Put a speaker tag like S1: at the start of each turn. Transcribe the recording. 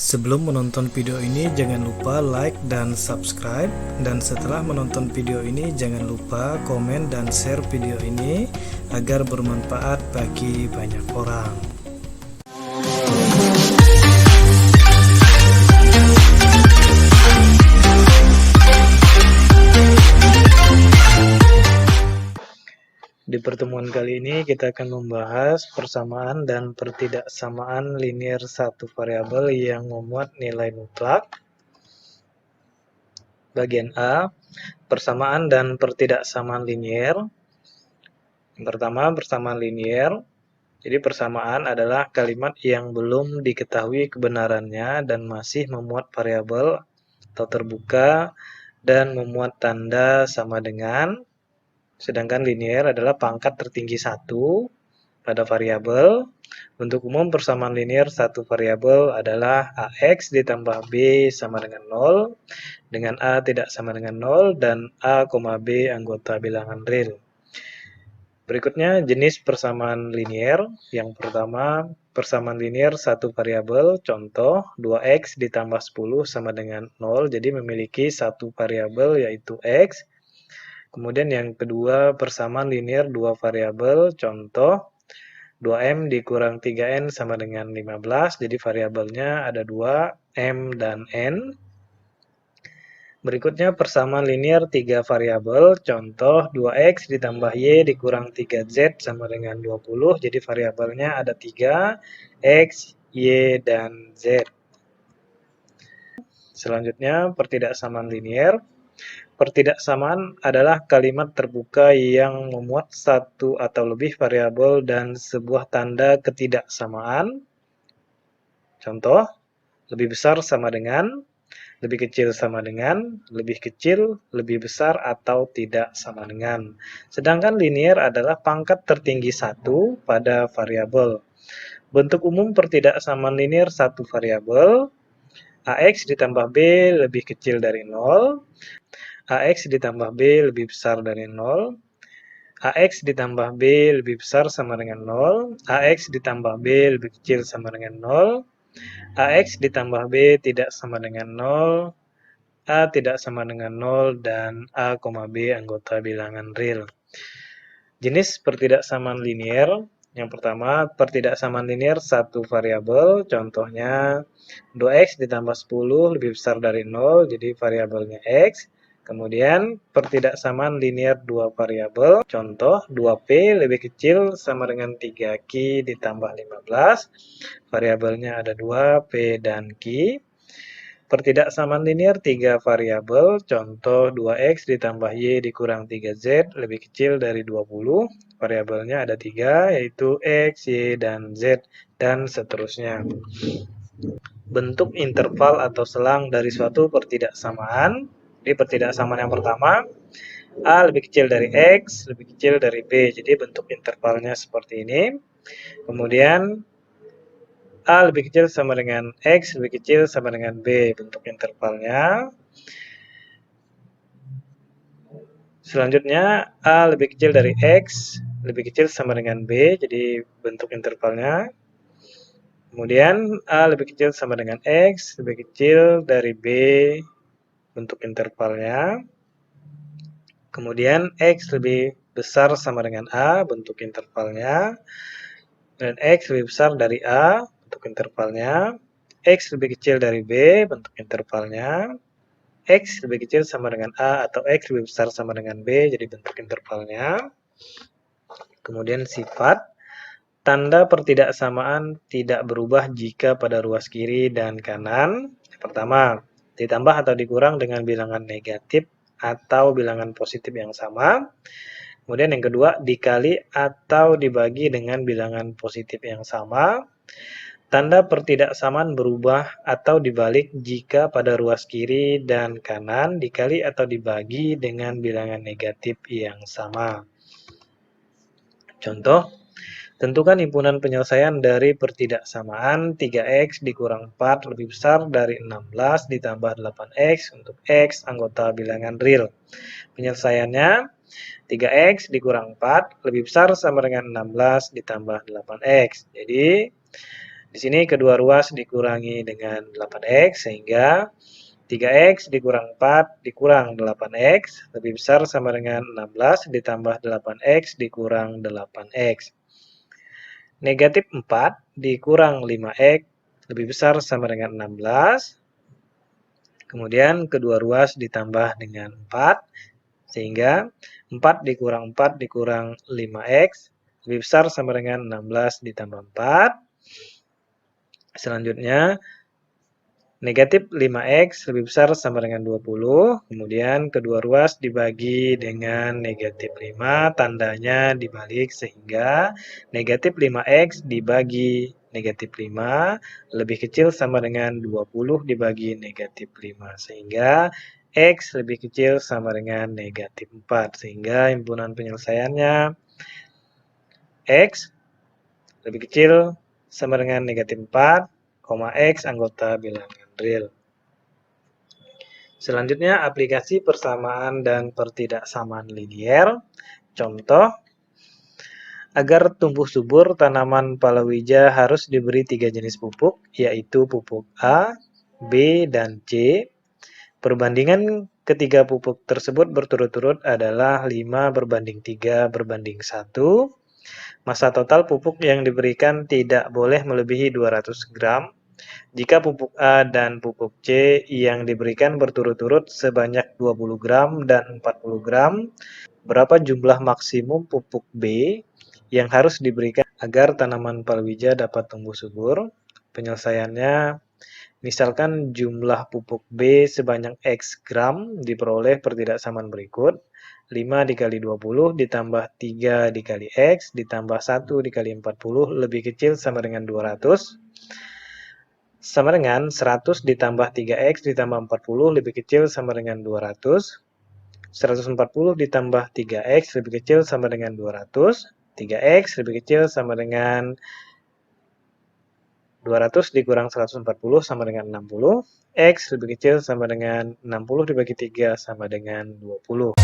S1: Sebelum menonton video ini jangan lupa like dan subscribe, dan setelah menonton video ini jangan lupa komen dan share video ini agar bermanfaat bagi banyak orang. Di pertemuan kali ini kita akan membahas persamaan dan pertidaksamaan linear satu variabel yang memuat nilai mutlak. Bagian A, persamaan dan pertidaksamaan linear. Yang pertama, persamaan linear. Jadi persamaan adalah kalimat yang belum diketahui kebenarannya dan masih memuat variabel atau terbuka dan memuat tanda sama dengan. Sedangkan linear adalah pangkat tertinggi 1 pada variabel. Bentuk umum persamaan linear satu variabel adalah AX ditambah B sama dengan 0, dengan A tidak sama dengan 0, dan A, B anggota bilangan real. Berikutnya jenis persamaan linear. Yang pertama, persamaan linear satu variabel. Contoh 2x ditambah 10 sama dengan 0. Jadi memiliki satu variabel yaitu x. Kemudian yang kedua, persamaan linear dua variabel. Contoh 2m dikurang 3n sama dengan 15. Jadi variabelnya ada 2, m dan n. Berikutnya persamaan linear 3 variabel, contoh 2x ditambah y dikurang 3z sama dengan 20, jadi variabelnya ada 3, x, y, dan z. Selanjutnya pertidaksamaan linear. Pertidaksamaan adalah kalimat terbuka yang memuat satu atau lebih variabel dan sebuah tanda ketidaksamaan. Contoh, lebih besar sama dengan, lebih kecil sama dengan, lebih kecil, lebih besar, atau tidak sama dengan. Sedangkan linear adalah pangkat tertinggi 1 pada variabel. Bentuk umum pertidaksamaan linear satu variabel, AX ditambah B lebih kecil dari 0, AX ditambah B lebih besar dari 0, AX ditambah B lebih besar sama dengan 0, AX ditambah B lebih kecil sama dengan 0, AX ditambah B tidak sama dengan 0, A tidak sama dengan 0, dan A, B anggota bilangan real. Jenis pertidaksamaan linear. Yang pertama, pertidaksamaan linear satu variabel. Contohnya 2x ditambah 10 lebih besar dari 0, jadi variabelnya x. Kemudian pertidaksamaan linear dua variabel. Contoh 2p lebih kecil sama dengan 3q ditambah 15. Variabelnya ada 2, p dan q. Pertidaksamaan linear 3 variabel, contoh 2x ditambah y dikurang 3z lebih kecil dari 20, variabelnya ada 3, yaitu x, y, dan z, dan seterusnya. Bentuk interval atau selang dari suatu pertidaksamaan. Di pertidaksamaan yang pertama, A lebih kecil dari x, lebih kecil dari b, jadi bentuk intervalnya seperti ini. Kemudian A lebih kecil sama dengan X, lebih kecil sama dengan B, bentuk intervalnya. Selanjutnya, A lebih kecil dari X, lebih kecil sama dengan B, jadi bentuk intervalnya. Kemudian, A lebih kecil sama dengan X, lebih kecil dari B, bentuk intervalnya. Kemudian, X lebih besar sama dengan A, bentuk intervalnya. Dan X lebih besar dari A, bentuk intervalnya. X lebih kecil dari B, bentuk intervalnya. X lebih kecil sama dengan A atau X lebih besar sama dengan B, jadi bentuk intervalnya. Kemudian sifat, tanda pertidaksamaan tidak berubah jika pada ruas kiri dan kanan. Pertama, ditambah atau dikurang dengan bilangan negatif atau bilangan positif yang sama. Kemudian yang kedua, dikali atau dibagi dengan bilangan positif yang sama. Tanda pertidaksamaan berubah atau dibalik jika pada ruas kiri dan kanan dikali atau dibagi dengan bilangan negatif yang sama. Contoh, tentukan himpunan penyelesaian dari pertidaksamaan 3x dikurang 4 lebih besar dari 16 ditambah 8x untuk x anggota bilangan real. Penyelesaiannya 3x dikurang 4 lebih besar sama dengan 16 ditambah 8x. Jadi Di sini kedua ruas dikurangi dengan 8x sehingga 3x dikurang 4 dikurang 8x lebih besar sama dengan 16 ditambah 8x dikurang 8x. Negatif 4 dikurang 5x lebih besar sama dengan 16. Kemudian kedua ruas ditambah dengan 4 sehingga 4 dikurang 4 dikurang 5x lebih besar sama dengan 16 ditambah 4. Selanjutnya negatif 5x lebih besar sama dengan 20, kemudian kedua ruas dibagi dengan negatif 5, tandanya dibalik sehingga negatif 5x dibagi negatif 5 lebih kecil sama dengan 20 dibagi negatif 5, sehingga x lebih kecil sama dengan negatif 4, sehingga himpunan penyelesaiannya x lebih kecil sama dengan negatif 4, x anggota bilangan real. Selanjutnya aplikasi persamaan dan pertidaksamaan linier. Contoh, agar tumbuh subur tanaman palawija harus diberi 3 jenis pupuk, yaitu pupuk A, B, dan C. Perbandingan ketiga pupuk tersebut berturut-turut adalah 5:3:1. Massa total pupuk yang diberikan tidak boleh melebihi 200 gram. Jika pupuk A dan pupuk C yang diberikan berturut-turut sebanyak 20 gram dan 40 gram, berapa jumlah maksimum pupuk B yang harus diberikan agar tanaman palawija dapat tumbuh subur? Penyelesaiannya, misalkan jumlah pupuk B sebanyak X gram diperoleh pertidaksamaan berikut. 5 dikali 20 ditambah 3 dikali X ditambah 1 dikali 40 lebih kecil sama dengan 200. Sama dengan 100 ditambah 3x ditambah 40 lebih kecil sama dengan 200. 140 ditambah 3x lebih kecil sama dengan 200. 3x lebih kecil sama dengan 200 dikurang 140 sama dengan 60. X lebih kecil sama dengan 60 dibagi 3 sama dengan 20.